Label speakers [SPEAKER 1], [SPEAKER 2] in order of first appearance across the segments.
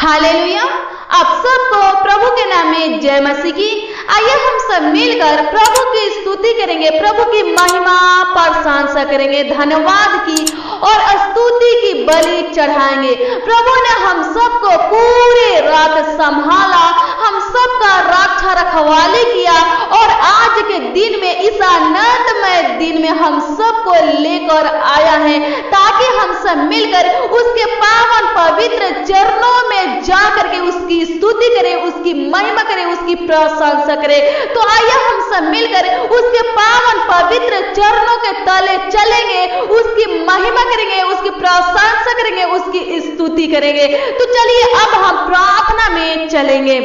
[SPEAKER 1] Hallelujah. आप सबको प्रभु के नाम में जय मसीह की। आइए हम सब मिलकर प्रभु की स्तुति करेंगे, प्रभु की महिमा प्रशंसा करेंगे, धन्यवाद की और स्तुति की बलि चढ़ाएंगे। प्रभु ने हम सबको पूरे रात संभाला, हम सबका रक्षा रखवाली किया और आज के दिन में, इस आनंदमय दिन में हम सबको लेकर आया है ताकि हम सब मिलकर उसके पावन पवित्र चरणों में जा करके उसकी स्तुति करें, उसकी महिमा करें, उसकी प्रशंसा करें। तो आइए हम सब मिलकर उसके पावन पवित्र चरणों के तले चलेंगे, उसकी महिमा करेंगे, उसकी प्रशंसा करेंगे, उसकी स्तुति करेंगे। तो चलिए अब हम प्रार्थना में चलेंगे।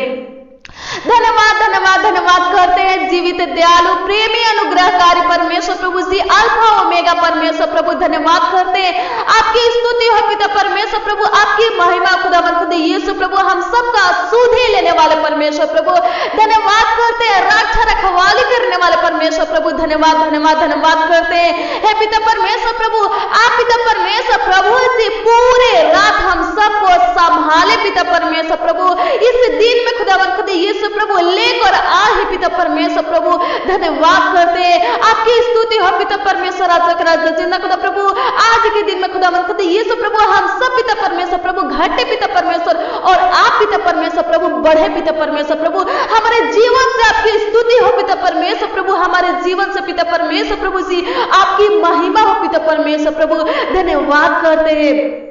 [SPEAKER 1] धन्यवाद धन्यवाद धन्यवाद करते हैं जीवित दयालु प्रेमी अनुग्रहकारी परमेश्वर प्रभु जी, अल्फा ओमेगा परमेश्वर प्रभु, धन्यवाद करते हैं। आपकी स्तुति हो पिता परमेश्वर प्रभु, आपकी महिमा खुदावंद खुदा यीशु प्रभु, हम सबका सुधि लेने वाले परमेश्वर प्रभु, धन्यवाद करते हैं। रक्षा रखवाली करने वाले परमेश्वर प्रभु, धन्यवाद धन्यवाद धन्यवाद करते हैं। हे पिता परमेश्वर प्रभु, आप पिता परमेश्वर प्रभु जी पूरे रात हम सबको संभाले पिता परमेश्वर प्रभु, इस दिन में खुदावंद खुदा यीशु प्रभु लेकर आए पिता परमेश्वर प्रभु, धन्यवाद करते हैं। आपकी स्तुति हो पिता परमेश्वर राजा जिंदा खुदा प्रभु, आज के दिन में खुदावंद खुदा यीशु प्रभु हम सब पिता परमेश्वर प्रभु घटे पिता परमेश्वर और आप पिता परमेश्वर प्रभु बढ़े पिता परमेश्वर प्रभु, हमारे जीवन से आपकी स्तुति हो पिता परमेश्वर प्रभु, हमारे जीवन से पिता परमेश्वर प्रभु जी आपकी महिमा हो पिता परमेश्वर प्रभु, धन्यवाद करते हैं।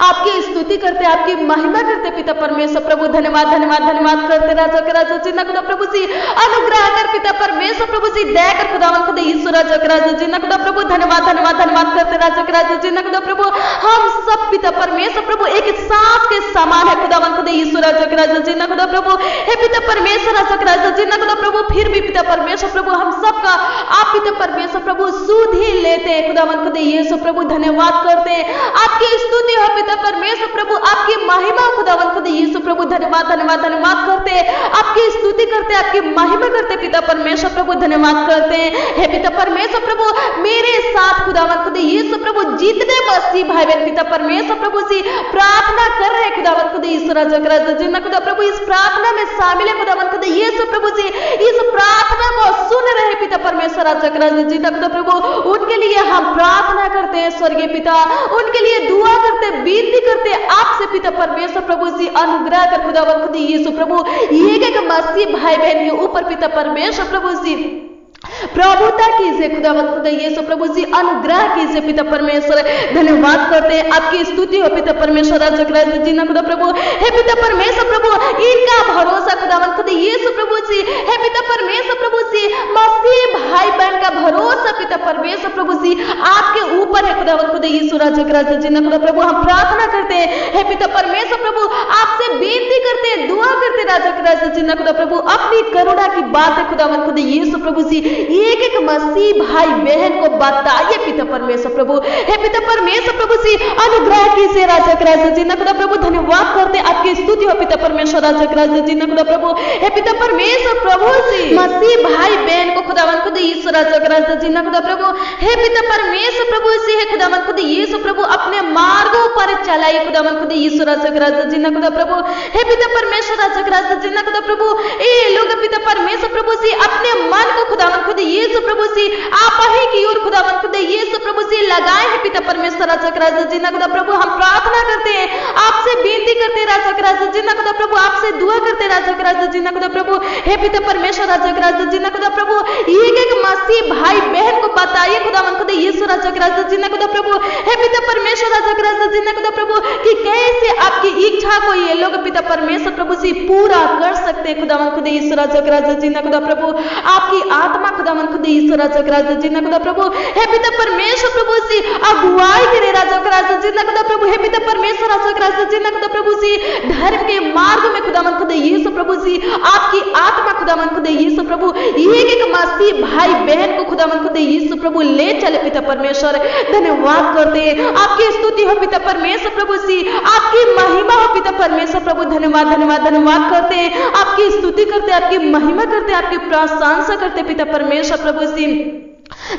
[SPEAKER 1] आपकी स्तुति करते, आपकी महिमा करते पिता परमेश्वर प्रभु, धन्यवाद धन्यवाद धन्यवाद करते। राजा के राजा जिंदा खुदा प्रभु जी अनुग्रह कर पिता परमेश्वर प्रभु जी, दया कर खुदावंद खुदा यीशु राजा के राजा जिंदा खुदा प्रभु, धन्यवाद धन्यवाद धन्यवाद करते। राजा के राजा जिंदा खुदा प्रभु, हम सब पिता परमेश्वर प्रभु एक सांस के समान है खुदावंद खुदा यीशु राजा के राजा जिंदा खुदा प्रभु, हे पिता परमेश्वर राजा के राजा जिंदा खुदा प्रभु, फिर भी पिता परमेश्वर प्रभु हम सबका आप पिता परमेश्वर प्रभु सुध ही लेते हैं खुदावंद खुदा यीशु प्रभु, धन्यवाद करते हैं। आपकी स्तुति हो पिता परमेश्वर प्रभु, आपकी महिमा खुदावंद खुदा यीशु प्रभु, धन्यवाद धन्यवाद धन्यवाद करते हैं। आपकी स्तुति करते, आपकी महिमा करते पिता परमेश्वर प्रभु, धन्यवाद करते हैं। हे पिता परमेश्वर प्रभु, मेरे साथ खुदावंद खुदा यीशु प्रभु जितने मसीह भाई बहन पिता परमेश्वर प्रभु जी प्रार्थना कर रहे हैं खुदावंद खुदा यीशु राजा के राजा जिंदा खुदा प्रभु, इस प्रार्थना में शामिल है खुदावंद खुदा यीशु प्रभु जी, इस प्रार्थना को सुन रहे पिता परमेश्वर राजा के राजा जिंदा खुदा प्रभु, उनके लिए हम प्रार्थना करते हैं स्वर्गीय पिता, उनके लिए दुआ करते, विनती करते आपसे पिता परमेश्वर प्रभु जी, अनुग्रह कर खुदावंद खुदा यीशु प्रभु एक एक मसीह भाई बहन के ऊपर पिता परमेश्वर प्रभु जी प्रभुता कीजिए खुदावंद खुदा यीशु प्रभु जी, अनुग्रह कीजिए पिता परमेश्वर, धन्यवाद करते हैं। आपकी स्तुति हो पिता परमेश्वर राजा के राजा जिंदा खुदा प्रभु, हे पिता परमेश्वर प्रभु इनका भरोसा खुदावंद खुदा यीशु प्रभु जी, हे पिता परमेश्वर प्रभु जी मसीह भाई बहन का भरोसा पिता परमेश्वर प्रभु जी आपके ऊपर है खुदावंद खुदा यीशु राजा के राजा जिंदा खुदा प्रभु, हम प्रार्थना करते हैं। हे पिता परमेश्वर प्रभु आपसे विनती करते हैं, दुआ करते राजा के राजा जिंदा खुदा प्रभु, अपनी करुणा की बात है खुदावंद खुदा यीशु प्रभु जी एक एक मसीह भाई बहन को बताइए पिता परमेश्वर प्रभु, हे पिता परमेश्वर प्रभु जी अनुग्रह कीजिए राजा के राजा जिंदा खुदा प्रभु, धन्यवाद करते आपकी स्तुति हो पिता परमेश्वर राजा के राजा जिंदा खुदा प्रभु, हे पिता परमेश्वर प्रभु जी मसीह भाई बहन को खुदावंद खुदा यीशु राजा के राजा जिंदा खुदा प्रभु, हे पिता परमेश्वर प्रभु जी, हे खुदावंद खुदा यीशु प्रभु अपने मार्गों पर चलाइए खुदावंद खुदा यीशु राजा के राजा जिंदा खुदा प्रभु, हे पिता परमेश्वर राजा के राजा जिंदा खुदा प्रभु, ये लोग पिता परमेश्वर प्रभु जी अपने मन को खुदावंद खुदा यीशु प्रभु जी आप ही की ओर खुदावंद खुदा यीशु प्रभु जी लगाए हैं पिता परमेश्वर राजा के राजा जिंदा खुदा प्रभु, हम प्रार्थना करते हैं, आपसे विनती करते राजा के राजा जिंदा खुदा प्रभु, आपसे दुआ करते राजा के राजा जिंदा खुदा प्रभु, हे पिता परमेश्वर राजा के राजा जिंदा खुदा प्रभु एक एक मसीह भाई बहन को बताइए खुदावंद खुदा यीशु राजा के राजा जिंदा खुदा प्रभु, हे पिता परमेश्वर राजा के राजा जिंदा खुदा प्रभु कि कैसे आपकी इच्छा को ये लोग पिता परमेश्वर प्रभु जी पूरा कर सकते हैं खुदावंद खुदा यीशु राजा के राजा जिंदा खुदा प्रभु, आपकी आत्मा खुदावंद खुदा यीशु राजा के राजा जिंदा खुदा प्रभु, हे पिता परमेश्वर प्रभु जी अगुवाई करे राजा के राजा जिंदा खुदा प्रभु, हे पिता परमेश्वर राजा के राजा जिंदा खुदा प्रभु जी धर्म के मार्ग में खुदावंद खुदा यीशु प्रभु जी आपकी आत्मा खुदावंद खुदा यीशु प्रभु एक एक मसीह भाई बहन को खुदावंद खुदा यीशु प्रभु ले चले पिता परमेश्वर, धन्यवाद करते हैं। आपकी स्तुति हो पिता परमेश्वर प्रभु जी, आपकी महिमा हो पिता परमेश्वर प्रभु, धन्यवाद धन्यवाद धन्यवाद करते हैं। आपकी स्तुति करते, आपकी महिमा करते, आपकी प्रशंसा करते पिता परमेश्वर प्रभु जी,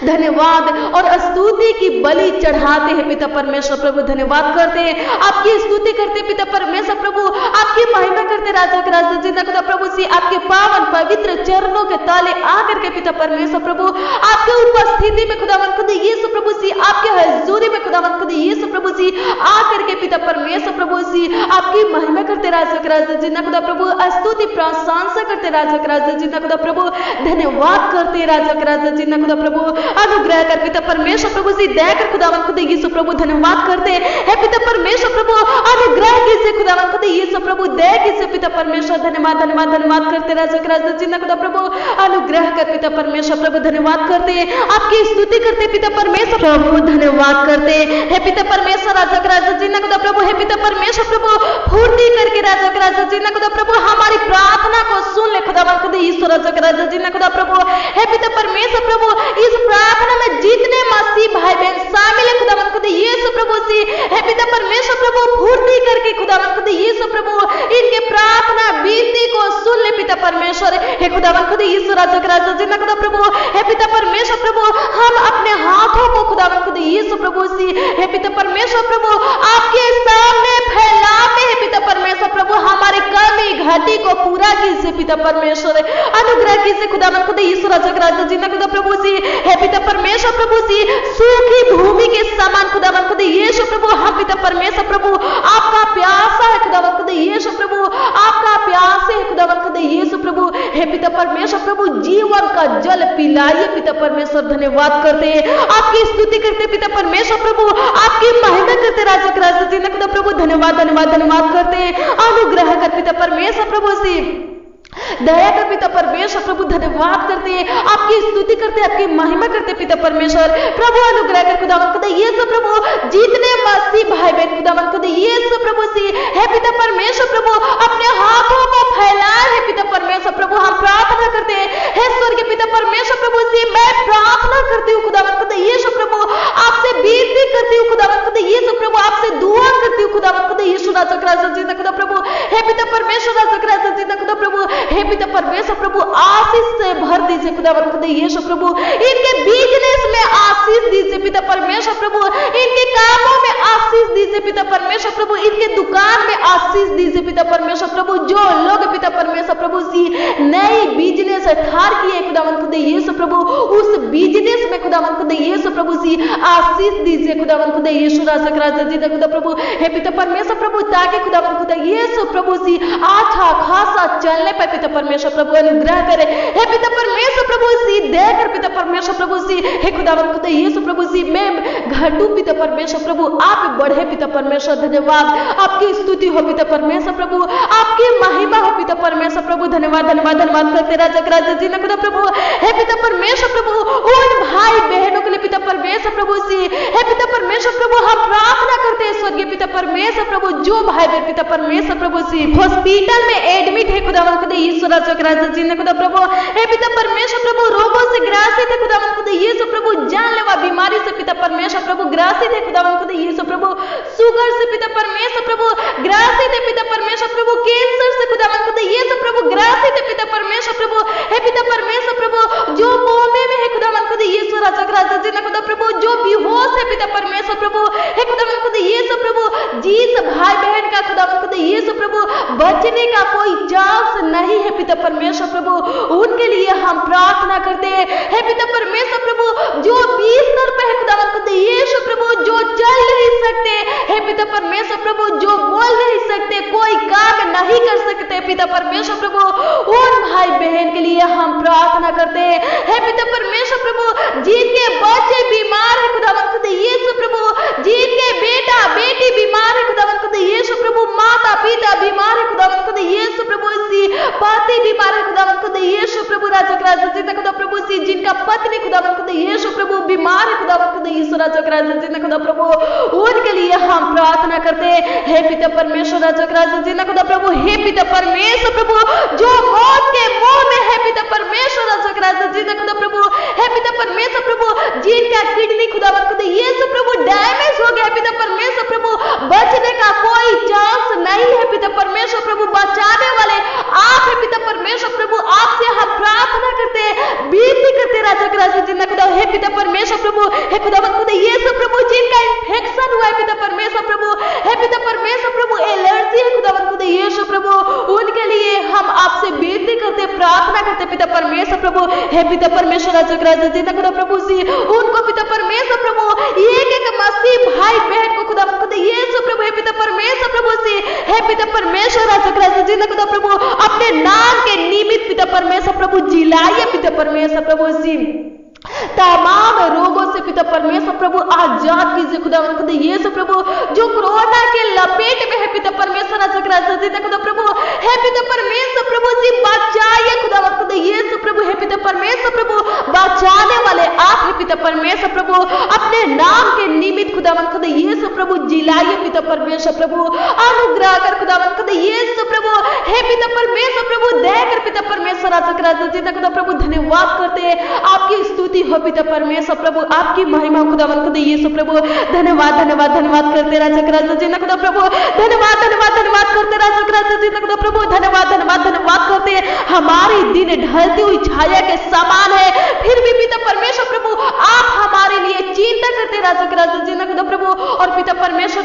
[SPEAKER 1] धन्यवाद और स्तुति की बलि चढ़ाते हैं पिता परमेश्वर प्रभु, धन्यवाद करते हैं। आपकी स्तुति करते पिता परमेश्वर प्रभु, आपकी आपकी महिमा करते राजा के राजा जिंदा खुदा प्रभु सी आपके पावन पवित्र चरणों के ताले आकर के पिता परमेश्वर प्रभु आपके उपस्थिति में खुदावन खुद यीशु प्रभु सी आपके हजूरी में खुदावन खुद यीशु प्रभु सी आकर के पिता परमेश्वर प्रभु सी आपकी महिमा करते राजा के राजा जिंदा खुदा प्रभु स्तुति प्रशंसा करते राजा के राजा जिंदा खुदा प्रभु धन्यवाद करते राजा के राजा जिंदा खुदा प्रभु अनुग्रह कर पिता परमेश्वर प्रभु सी दया कर खुदावन खुद यीशु प्रभु धन्यवाद करते है पिता परमेश्वर प्रभु अनुग्रह कीजिए खुदावन खुद यीशु प्रभु दया कीजिए पिता परमेश्वर धन्यवाद धन्यवाद धन्यवाद करते राजा के राजा जिंदा खुदा प्रभु अनुग्रह कर पिता परमेश्वर प्रभु धन्यवाद करते आपकी स्तुति करते पिता परमेश्वर प्रभु धन्यवाद करते हे पिता परमेश्वर राजा के राजा जिंदा खुदा प्रभु हे पिता परमेश्वर प्रभु फूर्ति करके राजा के राजा जिंदा खुदा प्रभु हमारी प्रार्थना को सुन ले खुदा खुद ईश्वर राजा के राजा जिंदा खुदा प्रभु हे पिता परमेश्वर प्रभु इस प्रार्थना में जितने मसीह भाई बहन शामिल है खुदा खुद यीशु प्रभु सी हे पिता परमेश्वर प्रभु फूर्ति करके खुदा खुद यीशु प्रभु इनके प्रार्थना विनती को सुन ले पिता परमेश्वर हे खुदा खुद यीशु राजा के राजा जिंदा खुदा प्रभु हे पिता परमेश्वर प्रभु हम अपने हाथों को खुदा खुद यीशु प्रभु सी हे पिता परमेश्वर प्रभु आपके सामने फैलाते हैं पिता परमेश्वर प्रभु हमारी कमी घटी को पूरा कीजिए पिता परमेश्वर अनुग्रह कीजिए खुदा खुद यीशु राजा के राजा जिंदा खुदा प्रभु सी हे पिता परमेश्वर प्रभु सी सूखी भूमि के समान खुदा खुद यीशु प्रभु हम पिता परमेश्वर प्रभु आपका प्यासा है खुदा खुद यीशु प्रभु आपका प्यास है खुदा खुद यीशु प्रभु हे पिता परमेश्वर प्रभु जीवन का जल पिलाइए पिता परमेश्वर धन्यवाद करते आपकी स्तुति करते पिता परमेश्वर प्रभु आपकी महिमा करते राजा के राजा जिंदा खुदा प्रभु धन्यवाद धन्यवाद धन्यवाद करते अनुग्रह कर पिता परमेश्वर प्रभु से दया कर पिता परमेश्वर प्रभु धन्यवाद करते हैं आपकी स्तुति करते आपकी महिमा करते पिता परमेश्वर प्रभु अनुग्रह कर खुदावन खुदा यीशु प्रभु जितने मसीह भाई बहन खुदावन खुदा यीशु प्रभु सी है पिता परमेश्वर प्रभु अपने हाथों को फैलाए है पिता परमेश्वर प्रभु हम प्रार्थना करते हैं स्वर्ग पिता परमेश्वर प्रभु सी मैं प्रार्थना करती हूँ खुदावन खुदा यीशु प्रभु आपसे विनती करती हूँ खुदावन खुदा यीशु प्रभु आपसे दुआ करती हूँ खुदावन खुदा यीशु राजा के राजा जिंदा खुदा प्रभु हे पिता परमेश्वर राजा के राजा जिंदा खुदा प्रभु हे पिता परमेश्वर प्रभु आशीष से भर दीजिए खुदावन खुदा यीशु प्रभु इनके बिजनेस में आशीष दीजिए पिता परमेश्वर प्रभु इनके कामों में आशीष दीजिए पिता परमेश्वर प्रभु इनके दुकान में आशीष दीजिए पिता परमेश्वर प्रभु जो लोग पिता परमेश्वर प्रभु सी नई बिजनेस ठार किए खुदावन खुदा यीशु प्रभु उस बिजनेस में खुदावन खुदा यीशु प्रभु सी आशीष दीजिए खुदावन खुदा यीशु राजा के राजा जिंदा खुदा प्रभु हे पिता परमेश्वर प्रभु ताकि खुदावन खुदा यीशु प्रभु सी अच्छा खासा चलने पर पिता परमेश्वर प्रभु अनुग्रह करे हे पिता परमेश्वर प्रभु सी देकर पिता परमेश्वर प्रभु सी हे खुदावन खुदा यीशु प्रभु सी मैं घटू पिता परमेश्वर प्रभु आप बढ़े पिता परमेश्वर धन्यवाद आपकी स्तुति हो पिता परमेश्वर प्रभु आपकी महिमा हो पिता परमेश्वर प्रभु धन्यवाद धन्यवाद धन्यवाद करते राजा के राजा जिंदा खुदा प्रभु हे पिता परमेश्वर प्रभु उन भाई बहनों के लिए पिता परमेश्वर प्रभु सी हे पिता परमेश्वर प्रभु हम प्रार्थना करते हैं स्वर्गीय पिता परमेश्वर प्रभु जो भाई बहन पिता परमेश्वर प्रभु सी हॉस्पिटल में एडमिट है खुदावन खुदा यीशु राजा के राजा जिंदा खुदा प्रभु हे पिता परमेश्वर प्रभु रोगों से ग्रासित है खुदावन खुदा यीशु प्रभु जानलेवा बीमारी से पिता परमेश्वर प्रभु ग्रासित है खुदावन खुदा यीशु प्रभु शुगर से पिता परमेश्वर प्रभु ग्रासित है पिता परमेश्वर प्रभु कैंसर से खुदावन खुदा यीशु प्रभु ग्रासित है पिता परमेश्वर प्रभु हे पिता परमेश्वर प्रभु जो कोमे में है खुदावन खुदा यीशु राजा के राजा जिंदा खुदा प्रभु जो बेहोश है पिता परमेश्वर प्रभु हे खुदावन खुदा यीशु प्रभु जिस भाई बहन का खुदावन खुदा यीशु प्रभु बचने का कोई चांस नहीं है पिता परमेश्वर प्रभु उनके लिए हम प्रार्थना करते हैं हे पिता परमेश्वर प्रभु जो बिस्तर पे है खुदावन खुदा यीशु प्रभु जो चल नहीं सकते हे पिता परमेश्वर प्रभु जो बोल नहीं सकते कोई काम नहीं कर सकते पिता परमेश्वर प्रभु उन भाई बहन के लिए हम प्रार्थना करते हैं हे पिता परमेश्वर प्रभु जिनके बच्चे बीमार है खुदावन खुदा यीशु प्रभु जिनके बेटा बेटी बीमार है खुदावन खुदा यीशु प्रभु माता पिता बीमार है खुदावन खुदा यीशु प्रभु सी पति बीमार है खुदावन खुदा यीशु प्रभु राजा के राजा जिंदा खुदा प्रभु सी जिनका पत्नी खुदावन खुदा यीशु प्रभु बीमार है खुदावन खुदा यीशु राजा के राजा जिंदा खुदा प्रभु उनके लिए हम प्रार्थना करते हैं हे पिता परमेश्वर राजा के राजा जिंदा खुदा प्रभु हे पिता परमेश्वर प्रभु जो मौत के मुंह में है पिता परमेश्वर राजा के राजा जिंदा खुदा प्रभु हे पिता परमेश्वर प्रभु जिनका किडनी खुदावन खुदा यीशु प्रभु डैमेज हो गया पिता परमेश्वर प्रभु बचने का कोई चांस नहीं है पिता परमेश्वर प्रभु बचाने वाले आप है पिता परमेश्वर प्रभु आपसे हम प्रार्थना करते हैं विनती करते राजा के राजा जिंदा खुदा हे पिता परमेश्वर प्रभु हे खुदावन खुदा यीशु प्रभु जिनका इन्फेक्शन हुआ है पिता परमेश्वर प्रभु हे पिता परमेश्वर प्रभु एलर्जी है खुदावन खुदा यीशु प्रभु करते पिता परमेश्वर प्रभु, हे पिता परमेश्वर खुदा प्रभु सी उनको पिता परमेश्वर प्रभु एक एक मसीह भाई बहन को खुदा यीशु प्रभु, हे पिता परमेश्वर प्रभु सी, हे पिता परमेश्वर खुदा प्रभु अपने नाम के निमित्त पिता परमेश्वर प्रभु जिलाइए पिता परमेश्वर प्रभु सी, तमाम रोगों से पिता परमेश्वर प्रभु आजाद कीजिए खुदा यीशु प्रभु, जो कोरोना के लपेट में है पिता परमेश्वर खुदा प्रभु, हे पिता परमेश्वर प्रभु जी बचाइए खुदा यीशु प्रभु, हे पिता परमेश्वर प्रभु बचाने वाले आप है पिता परमेश्वर प्रभु, अपने नाम के निमित्त खुदा यीशु प्रभु जिलाइए पिता परमेश्वर प्रभु, अनुग्रह कर खुदा यीशु प्रभु, हे पिता परमेश्वर प्रभु देकर पिता परमेश्वर खुदा प्रभु धन्यवाद करते हैं, आपकी स्तुति हो पिता परमेश्वर प्रभु, आपकी महिमा खुदा यीशु प्रभु, धन्यवाद धन्यवाद धन्यवाद करते खुदा प्रभु, धन्यवाद धन्यवाद धन्यवाद करते खुदा प्रभु, धन्यवाद धन्यवाद धन्यवाद करते। हमारे दिन ढलती हुई छाया के समान है, फिर भी पिता परमेश्वर प्रभु आप हमारे लिए चिंता करते खुदा प्रभु, और पिता परमेश्वर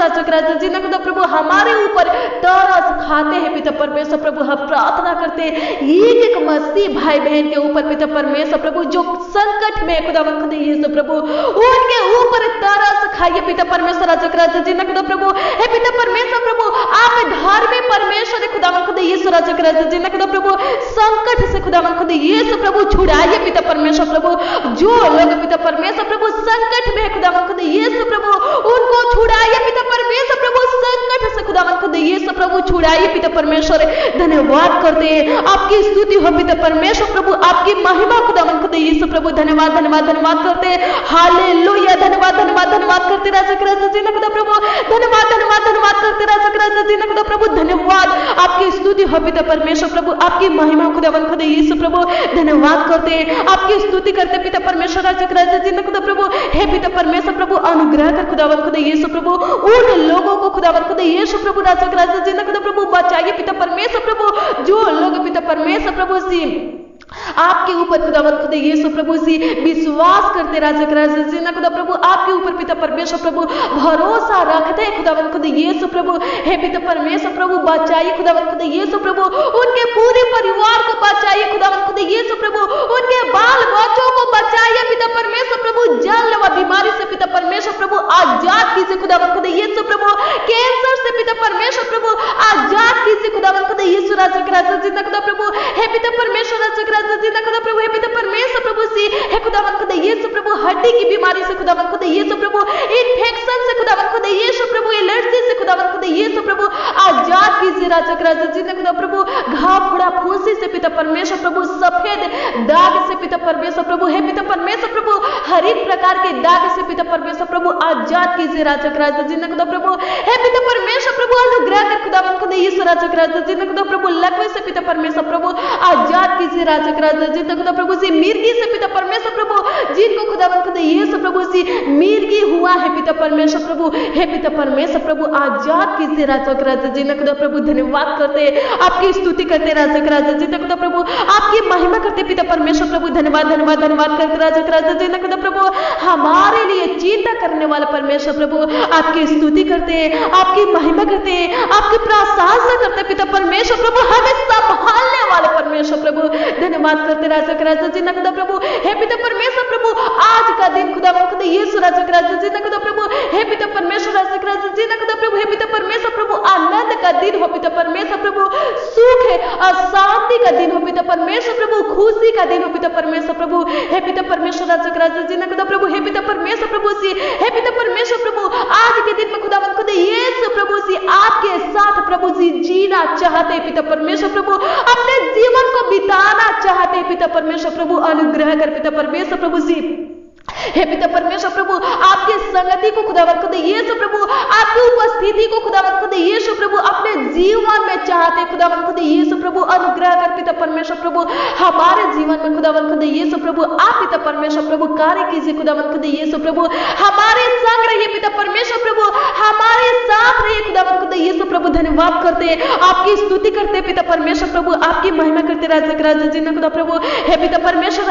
[SPEAKER 1] खुदा प्रभु हमारे ऊपर तरस खाते हैं पिता परमेश्वर प्रभु, हम प्रार्थना करते एक एक मसीह भाई बहन के ऊपर पिता परमेश्वर प्रभु जो संकट में खुदा यीशु प्रभु, उनके ऊपर तरस खाइए पिता परमेश्वर खुदा प्रभु, हे पिता परमेश्वर प्रभु आप धर्मी परमेश्वर खुदा यीशु खुदा प्रभु, संकट से खुदा यीशु प्रभु छुड़ाइए पिता परमेश्वर प्रभु, जो लोग पिता परमेश्वर प्रभु संकट में खुदा यीशु प्रभु उनको छुड़ाइए पिता परमेश्वर प्रभु, संकट से खुदा यीशु प्रभु छुड़ाइए पिता परमेश्वर, धन्यवाद करते हैं, आपकी स्तुति हो पिता परमेश्वर प्रभु, आपकी महिमा खुदा यीशु प्रभु, धन्यवाद धन्यवाद धन्यवाद करते हैं, हालेलुया, धन्यवाद धन्यवाद धन्यवाद करते खुदा प्रभु, धन्यवाद धन्यवाद धन्यवाद करते खुदा प्रभु, धन्यवाद, आपकी स्तुति हो पिता परमेश्वर प्रभु, आपकी महिमा खुदा यीशु प्रभु, धन्यवाद करते हैं, आपकी स्तुति करते पिता परमेश्वर खुदा प्रभु, हे पिता परमेश्वर प्रभु अनुग्रह कर खुदा यीशु प्रभु, उन लोगों को खुदा यीशु प्रभु खुदा प्रभु बचाइए पिता परमेश्वर प्रभु, जो लोग पिता परमेश्वर प्रभु सी आपके ऊपर खुदा यीशु प्रभु सी विश्वास करते खुदा प्रभु, आपके ऊपर पिता परमेश्वर प्रभु भरोसा रखते हैं खुदा यीशु प्रभु, हे पिता परमेश्वर प्रभु बचाइए खुदा यीशु प्रभु, उनके पूरे परिवार को बचाइए खुदा यीशु प्रभु, उनके बाल बच्चों को बचाइए पिता परमेश्वर प्रभु, जानलेवा बीमारी से पिता परमेश्वर प्रभु आजाद कीजिए खुदा यीशु प्रभु, कैंसर से पिता परमेश्वर प्रभु आजाद कीजिए खुदा यीशु खुदा प्रभु, हे पिता परमेश्वर खुदा प्रभु, हे पिता परमेश्वर प्रभु सी, हे खुदा यीशु प्रभु हड्डी की बीमारी से खुदा यीशु प्रभु, इन्फेक्शन से खुदा यीशु प्रभु, एलर्जी से खुदा यीशु प्रभु आजाद कीजिए खुदा प्रभु, घाव फोड़ा फूंसी से पिता परमेश्वर प्रभु, सफेद दाग से पिता परमेश्वर प्रभु, हे पिता परमेश्वर प्रभु हर एक प्रकार के दाग से पिता परमेश्वर प्रभु आजाद कीजिए खुदा प्रभु, हे पिता परमेश्वर प्रभु अनुग्रह कर खुदा यीशु खुदा प्रभु, लकवे से पिता परमेश्वर प्रभु आजाद कीजिए खुदा प्रभु सी, मिर्गी से पिता परमेश्वर प्रभु जिनको खुदा यीशु प्रभु सी मिर्गी हुआ है पिता परमेश्वर प्रभु, हे पिता परमेश्वर प्रभु आजाद कीजिए खुदा प्रभु, धन्यवाद करते आपकी स्तुति करते खुदा प्रभु, आपकी महिमा करते पिता परमेश्वर प्रभु, धन्यवाद धन्यवाद धन्यवाद करते खुदा प्रभु, हमारे लिए चिंता करने वाला परमेश्वर प्रभु, आपकी स्तुति करते आपकी महिमा करते आपकी प्रशंसा करते पिता परमेश्वर प्रभु, हमें संभालने वाले परमेश्वर प्रभु, धन्यवाद करते खुदा प्रभु, हे पिता परमेश्वर प्रभु आज का दिन खुदा यीशु खुदा प्रभु, हे पिता परमेश्वर खुदा प्रभु, हे पिता परमेश्वर प्रभु आनंद का दिन हो पिता परमेश्वर प्रभु, सुख और शांति का दिन हो पिता परमेश्वर प्रभु, खुशी का दिन हो पिता परमेश्वर प्रभु, हे पिता परमेश्वर खुदा प्रभु, हे पिता परमेश्वर प्रभु सी, हे पिता परमेश्वर प्रभु आज के दिन में खुदा यीशु प्रभु सी आपके साथ प्रभु जी जीना चाहते पिता परमेश्वर प्रभु, अपने जीवन को बिताना चाहते पिता परमेश्वर प्रभु, अनुग्रह कर पिता परमेश्वर प्रभु सी, हे पिता परमेश्वर प्रभु आपके संगति को खुदा यीशु प्रभु, आपकी उपस्थिति को खुदा यीशु प्रभु अपने जीवन में चाहते खुदा यीशु प्रभु, अनुग्रह कर पिता परमेश्वर प्रभु, हमारे जीवन में खुदा यीशु प्रभु आप पिता परमेश्वर प्रभु कार्य कीजिए खुदा यीशु प्रभु, हमारे संग रहिए पिता परमेश्वर प्रभु, हमारे साथ रहिए खुदा यीशु प्रभु, धन्यवाद करते आपकी स्तुति करते पिता परमेश्वर प्रभु, आपकी महिमा करते खुदा प्रभु, हे पिता परमेश्वर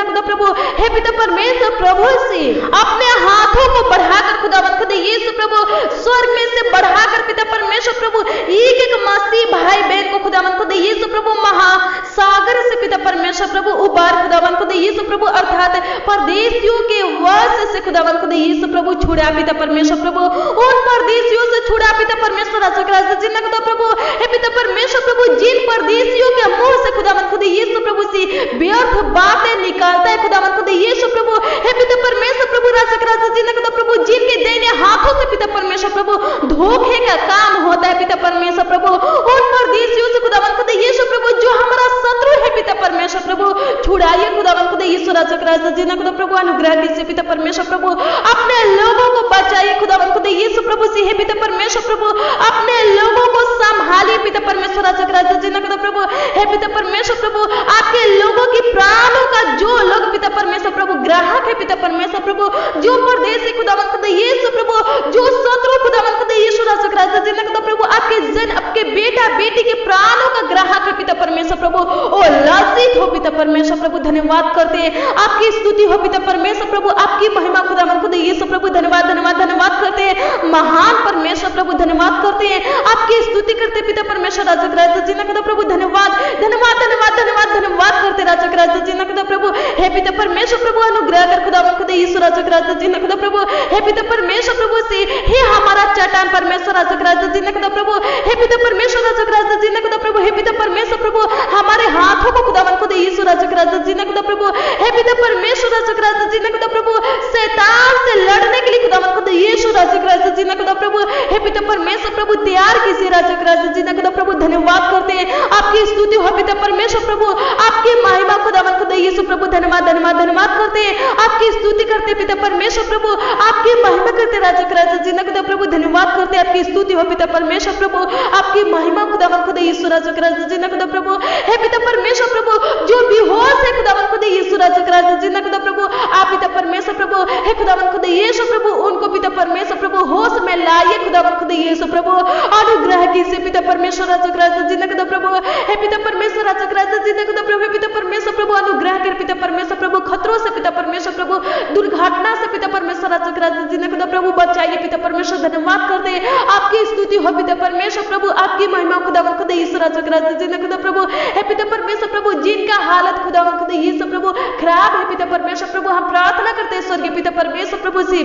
[SPEAKER 1] खुदा प्रभु, हे पिता परमेश्वर प्रभु से अपने हाथों को बढ़ाकर खुदा यीशु प्रभु, स्वर्ग में से बढ़ाकर पिता परमेश्वर प्रभु एक एक मसीह भाई बहन को खुदा यीशु प्रभु महासागर से पिता परमेश्वर परमेश्वर प्रभु उबार खुदावन खुदा यीशु प्रभु, अर्थात परदेशियों के वश से खुदावन खुदा यीशु प्रभु छुड़ा पिता परमेश्वर प्रभु, उन परदेशियों से छुड़ा पिता परमेश्वर राजा राजा जिन्ना खुदा प्रभु हे पिता परमेश्वर प्रभु, जिन परदेशियों के मुंह से खुदावन खुदा यीशु प्रभु सी व्यर्थ बातें निकालता है खुदावन खुदा यीशु प्रभु हे पिता परमेश्वर प्रभु राजा राजा जिन्ना खुदा प्रभु, जिनके दाहिने हाथों से पिता परमेश्वर प्रभु धोखे का काम होता है पिता परमेश्वर प्रभु, उन परदेशियों से खुदावन खुदा यीशु प्रभु जो हमारा शत्रु है पिता परमेश्वर प्रभु, छुड़ाइए खुदावन खुदा यीशु राजा राजा जिन्ना खुदा प्रभु, अनुग्रह कीजिए पिता परमेश्वर प्रभु, अपने लोगों को बचाइए खुदावन खुदा यीशु प्रभु से हे पिता परमेश्वर प्रभु, अपने लोगों को संभालिए पिता परमेश्वर राजा राजा जिन्ना खुदा प्रभु हे पिता परमेश्वर प्रभु, आपके लोगों की प्राणों का जो लोग पिता परमेश्वर प्रभु ग्राहक है पिता परमेश्वर प्रभु, जो परदेशी खुदावन खुदा यीशु प्रभु, जो शत्रु खुदावन खुदा यीशु राजा राजा जिन्ना खुदा प्रभु, आपके बेटा बेटी के प्राणों का ग्राहक है पिता परमेश्वर प्रभु, ओ लज्जित हो पिता परमेश्वर प्रभु, धन्यवाद करते हैं, आपकी स्तुति हो पिता परमेश्वर प्रभु, आपकी महिमा खुदावन खुदा यीशु प्रभु, धन्यवाद धन्यवाद धन्यवाद करते हैं, महान परमेश्वर प्रभु धन्यवाद करते हैं, आपकी स्तुति करते पिता परमेश्वर राजा राजा जिन्ना खुदा प्रभु, धन्यवाद धन्यवाद धन्यवाद धन्यवाद धन्यवाद करते राजा राजा जिन्ना खुदा प्रभु हे पिता परमेश्वर प्रभु, अनुग्रह कर खुदावन खुदा यीशु राजा राजा जिन्ना खुदा प्रभु हे पिता परमेश्वर प्रभु से हे हमारा चट्टान परमेश्वर राजा राजा जिन्ना खुदा प्रभु हे पिता परमेश्वर राजा राजा जिन्ना खुदा प्रभु हे पिता परमेश्वर प्रभु, हमारे हाथों को खुदावन खुदा यीशु राजा राजा जिन्ना खुदा प्रभु हे पिता परमेश्वर राजा राजा जिन्ना खुदा प्रभु, शैतान से लड़ने के लिए खुदावन खुदा यीशु राजा राजा जिन्ना खुदा प्रभु हे पिता परमेश्वर प्रभु तैयार कीजिए राजा राजा जिन्ना खुदा प्रभु, धन्यवाद करते हैं, आपकी स्तुति हो पिता परमेश्वर प्रभु, आपकी महिमा खुदावन खुदा यीशु प्रभु, धन्यवाद धन्यवाद धन्यवाद करते हैं, आपकी स्तुति करते पिता परमेश्वर प्रभु, आपकी महिमा करते राजा राजा जिन्ना खुदा प्रभु, धन्यवाद करते, आपकी स्तुति हो पिता परमेश्वर प्रभु, आपकी महिमा खुदावन खुदा यीशु राजा राजा जिन्ना खुदा प्रभु हे पिता परमेश्वर प्रभु, जो बेहोश है खुदावन खुदा यीशु राजा राजा जिन्ना खुदा प्रभु, आप पिता परमेश्वर प्रभु हे खुदावन खुदा यीशु प्रभु, उनको पिता परमेश्वर प्रभु होश में लाइए खुदावन खुदा यीशु प्रभु, अनुग्रह कीजिए पिता परमेश्वर राजा राजा जिन्ना खुदा प्रभु हे पिता परमेश्वर राजा राजा जिन्ना खुदा प्रभु हे पिता परमेश्वर प्रभु, अनुग्रह कर पिता परमेश्वर प्रभु, खतरों से पिता परमेश्वर प्रभु, दुर्घटना से पिता परमेश्वर राजा राजा जिन्ना खुदा प्रभु बचाइए पिता परमेश्वर, धन्यवाद करते हैं, आपकी स्तुति हो पिता परमेश्वर प्रभु, आपकी महिमा खुदावन खुदा यीशु राजा राजा जिन्ना खुदा प्रभु हे पिता परमेश्वर प्रभु, जिनका हालत खुदावन खुदा यीशु प्रभु खराब है पिता परमेश्वर प्रभु, हम प्रार्थना करते हैं स्वर्गीय पिता परमेश्वर प्रभु से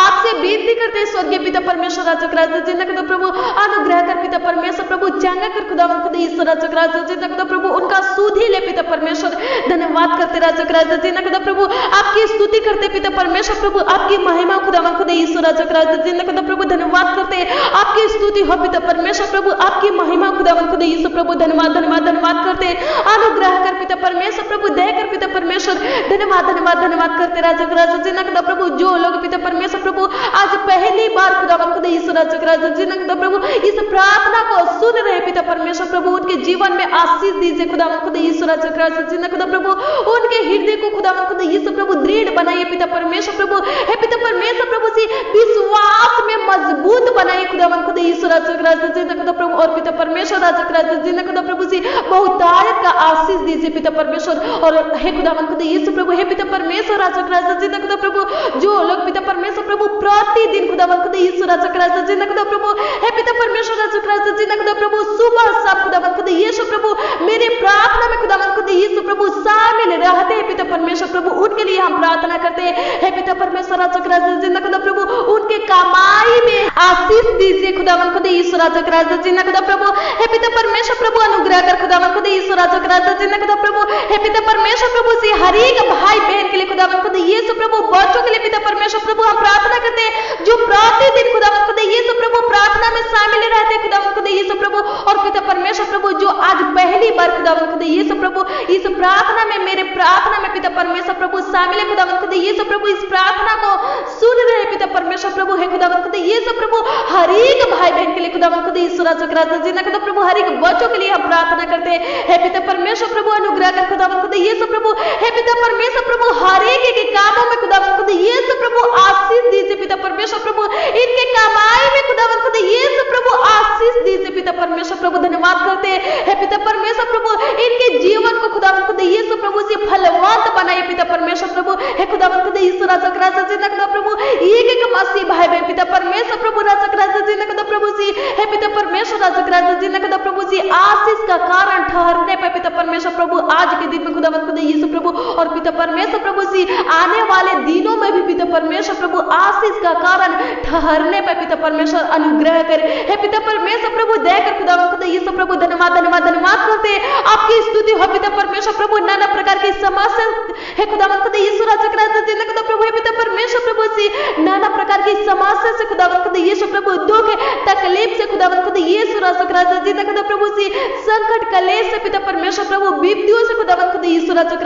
[SPEAKER 1] आपसे विनती करते हैं स्वर्गीय पिता परमेश्वर राजा राजा जिन्ना खुदा प्रभु, अनुग्रह कर पिता परमेश्वर प्रभु, चंगा कर खुदावन खुदा यीशु राजा राजा जिन्ना खुदा प्रभु, उनका सुधि ले पिता परमेश्वर, धन्यवाद करते राजा राजा जिन्ना खुदा प्रभु, आपकी स्तुति करते पिता परमेश्वर प्रभु, आपकी महिमा खुदावन खुदा यीशु राजा राजा जिन्ना खुदा प्रभु, धन्यवाद करते, आपकी स्तुति हो पिता परमेश्वर प्रभु, आपकी महिमा खुदावन खुदा यीशु प्रभु, धन्यवाद धन्यवाद धन्यवाद करते, अनुग्रह कर पिता परमेश्वर प्रभु, दया कर पिता परमेश्वर, धन्यवाद धन्यवाद धन्यवाद करते राजा राजा जिन्ना खुदा प्रभु, जो लोग पिता परमेश्वर प्रभु आज पहली बार खुदावन खुदा यीशु राजा राजा जिन्ना खुदा प्रभु इस प्रार्थना को सुन रहे पिता परमेश्वर प्रभु, उनके जीवन में आशीष दीजिए खुदावन खुदा यीशु राजा राजा जिन्ना खुदा प्रभु, उनके हृदय को खुदावन खुदा यीशु प्रभु दृढ़ बनाइए पिता परमेश्वर प्रभु हे पिता परमेश्वर प्रभु से विश्वास में मजबूत बनाइए खुदावन खुदा यीशु राजा राजा जिन्ना खुदा प्रभु, और पिता परमेश्वर राजा राजा जिन्ना खुदा प्रभु से बहुतायत का आशीष दीजिए पिता परमेश्वर, और हे खुदावन खुदा यीशु प्रभु हे पिता परमेश्वर राजा राजा जिन्ना खुदा प्रभु, जो लोग पिता परमेश्वर प्रभु प्रतिदिन खुदावन खुदा यीशु राजा राजा जिन्ना खुदा प्रभु हे पिता परमेश्वर राजा राजा जिन्ना खुदा प्रभु, सुबह शाम खुदावन खुदा यीशु प्रभु मेरे प्रार्थना में खुदावन खुदा यीशु प्रभु शामिल रहते हैं पिता परमेश्वर प्रभु, उनके लिए हम प्रार्थना करते हैं हे पिता परमेश्वर राजा राजा जिन्ना खुदा प्रभु, उनके कमाई में आशीष दीजिए खुदावन खुदा यीशु राजा राजा जिन्ना खुदा प्रभु हे पिता परमेश्वर प्रभु, अनुग्रह कर खुदावन खुदा यीशु राजा राजा जिन्ना खुदा प्रभु हे पिता परमेश्वर प्रभु से हर एक भाई बहन के लिए खुदावन खुदा यीशु प्रभु, बच्चों के लिए पिता परमेश्वर प्रभु हम प्रार्थना करते हैं, जो प्रतिदिन खुदावन खुदा यीशु प्रभु प्रार्थना में शामिल रहते हैं खुदावन खुदा यीशु प्रभु, और पिता परमेश्वर प्रभु जो आज पहली बार खुदावन खुदा यीशु प्रभु इस प्रार्थना में मेरे प्रार्थना में पिता परमेश्वर प्रभु शामिल है खुदावन खुदा यीशु प्रभु, इस प्रार्थना को सुन रहे पिता परमेश्वर प्रभु है खुदावन खुदा यीशु प्रभु, हर एक भाई बहन के लिए खुदावन खुदा यीशु राजा राजा जिन्ना खुदा प्रभु, हर एक बच्चों के लिए हम प्रार्थना करते हैं पिता परमेश्वर प्रभु, अनुग्रह कर खुदावन खुदा यीशु प्रभु हे पिता परमेश्वर प्रभु, हर एक के कामों में खुदावन खुदा यीशु प्रभु आशीष दीजिए पिता परमेश्वर प्रभु, इनके कमाई में खुदावन खुदा यीशु प्रभु आशीष दीजिए पिता परमेश्वर प्रभु, धन्यवाद करते हैं पिता परमेश्वर प्रभु, इनके जीवन को खुदावन खुदा यीशु प्रभु से फलवंत बनाइए पिता परमेश्वर प्रभु हे खुदावन खुदा यीशु राजा राजा जिन्ना खुदा प्रभु, एक एक मसीह भाई बहन पिता परमेश्वर प्रभु राजा राजा जिन्ना खुदा प्रभु से हे पिता परमेश्वर राजा राजा जिन्ना खुदा प्रभु से आशीष का कारण ठहरने पे है पिता परमेश्वर प्रभु आज के दिन में खुदावंद खुदा यीशु प्रभु, और पिता परमेश्वर प्रभु सी आने वाले दिनों में भी पिता परमेश्वर प्रभु आशीष का कारण ठहरने पर पिता परमेश्वर अनुग्रह करे। हे पिता परमेश्वर प्रभु देकर खुदावंद खुदा यीशु प्रभु धन्यवाद धन्यवाद धन्यवाद करते आपकी स्तुति हो पिता परमेश्वर प्रभु। नाना प्रकार की समस्या हे खुदावंद खुदा यीशु राजा खुदा प्रभु, हे पिता परमेश्वर प्रभु सी नाना प्रकार की समस्या से खुदावंद खुदा यीशु प्रभु, दुख तकलीफ से खुदावंद खुदा यीशु राजा खुदा प्रभु सी संकट कलेश से पिता परमेश्वर प्रभु, विपत्तियों से खुदावंद खुदा यीशु राजा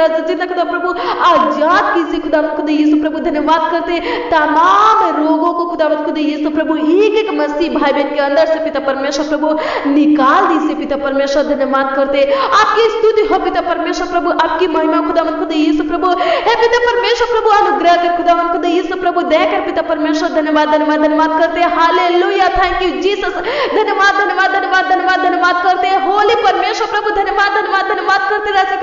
[SPEAKER 1] खुदा प्रभु आजाद कीजिए खुदावंद खुदा यीशु प्रभु। धन्यवाद करते तमाम रोगों को खुदावंद खुदा यीशु प्रभु एक एक मसीह भाई बहन के अंदर से पिता परमेश्वर प्रभु निकाल दीजिए पिता परमेश्वर। धन्यवाद करते आपकी स्तुति हो पिता परमेश्वर प्रभु, आपकी महिमा खुदावंद खुदा यीशु प्रभु। हे पिता परमेश्वर प्रभु अनुग्रह कर खुदावंद खुदा यीशु प्रभु देकर पिता परमेश्वर। धन्यवाद धन्यवाद धन्यवाद करते हालेलुया, थैंक यू जीसस। धन्यवाद धन्यवाद धन्यवाद धन्यवाद धन्यवाद करते होली परमेश्वर प्रभु। धन्यवाद धन्यवाद धन्यवाद करते राजा